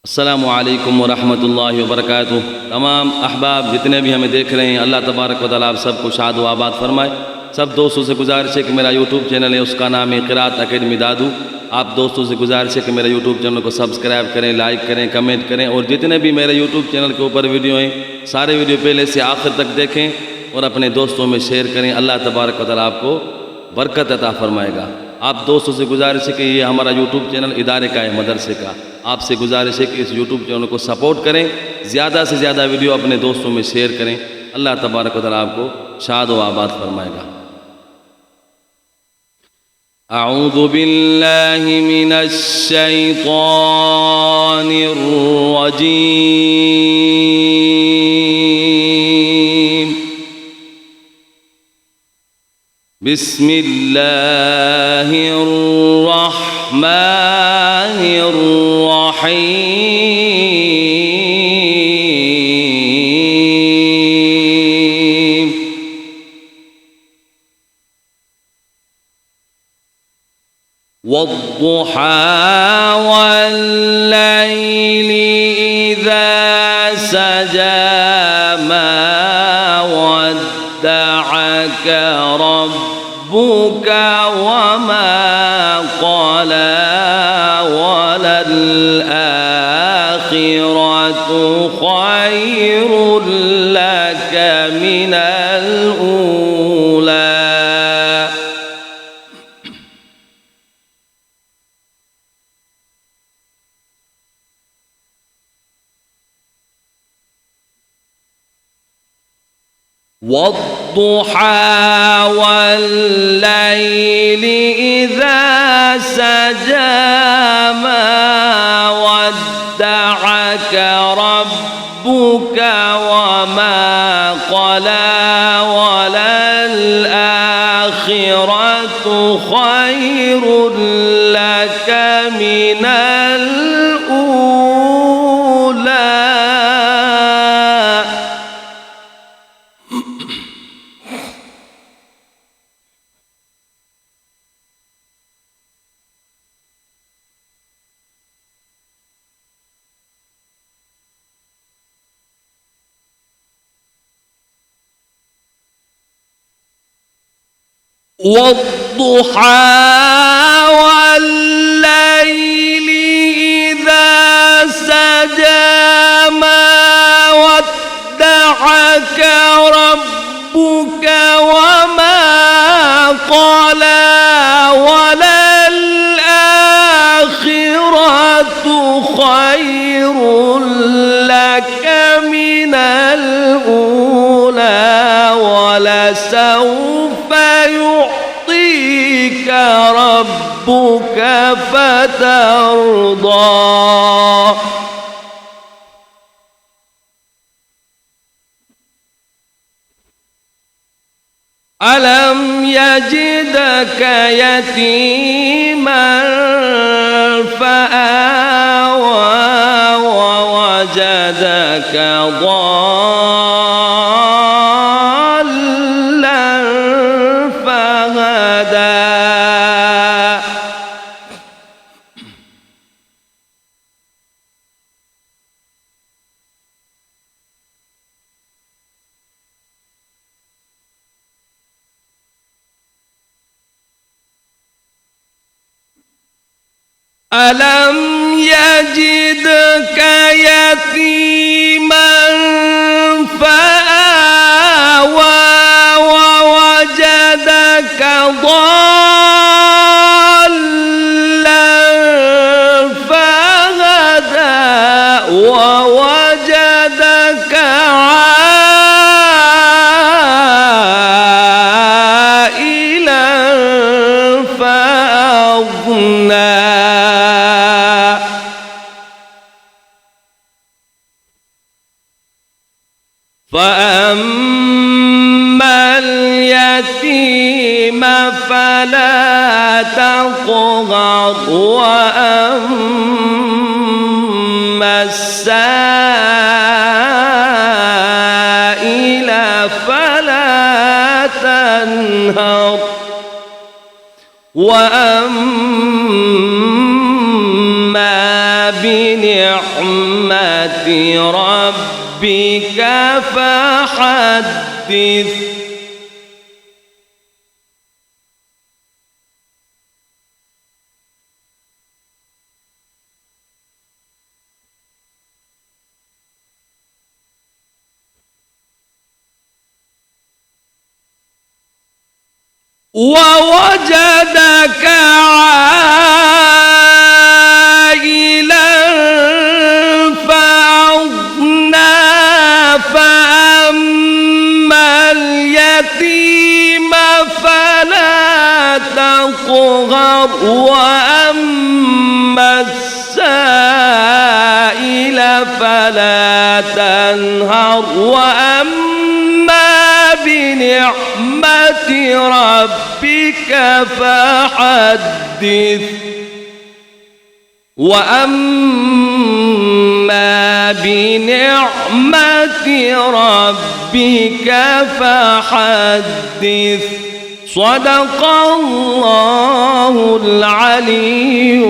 अस्सलामु अलैकुम वरहमतुल्लाहि वबरकातुह। तमाम अहबाब जितने भी हमें देख रहे हैं, अल्लाह तबारक व तआला आप सबको शाद व आबाद फरमाए। सब दोस्तों से गुजारिश है कि मेरा यूट्यूब चैनल है, उसका नाम है क़िराअत अकेडमी दादू। आप दोस्तों से गुजारिश है कि मेरे यूट्यूब चैनल को सब्सक्राइब करें, लाइक करें, कमेंट करें और जितने भी मेरे यूट्यूब चैनल के ऊपर वीडियो हैं सारे वीडियो पहले से आखिर तक देखें और अपने दोस्तों में शेयर करें। अल्लाह तबारक व तआला आपको बरकत अता फरमाएगा। आप दोस्तों से गुजारिश है कि ये हमारा यूट्यूब चैनल इदारे का है, मदरसे का। आपसे गुजारिश है कि इस यूट्यूब चैनल को सपोर्ट करें, ज़्यादा से ज़्यादा वीडियो अपने दोस्तों में शेयर करें। अल्लाह तबारक व तआला आपको शाद व आबाद फरमाएगा। अऊज़ु बिल्लाहि मिनश शैतानिर रजीम। बिस्मिल्लाहिर रहमानिर रहीम। वद्दुहा वल्लैलि इज़ा सजा मा वद्दअक रब्बुक वमा क़ला वलल आखिरतु ख़ैरुल लक मिनल ऊला। वद्दुहा वल्लैलि इज़ा सजा मा वद्दअक रब्बुक वमा क़ला वलल आखिरतु ख़ैरुल लक मिनल ऊला। वद्दुहा वल्लैलि इज़ा सजा मा वद्दअक रब्बुक वमा क़ला वलल आखिरतु ख़ैरुल लक मिनल ऊला वलसौफ युअतीक रब्बुक फ़तर्दा। अलम यजिदक यतीमन फ़आवा ववजदक ضالًا فهدى। ألم يجدك يتيما فآوى ووجدك ضالا فهدى ووجدك عائلا فأغنى فأما اليتيم فلا تقهر وأما السائل فلا تنهر وأما بنعمة ربك فحدث. ووجدك عائلا فأغنى فأما اليتيم فلا تقهر وأما السائل فلا تنهر وأما بنعمة ربك فحدث. وأما بنعمة ربك فحدث. صدق الله العلي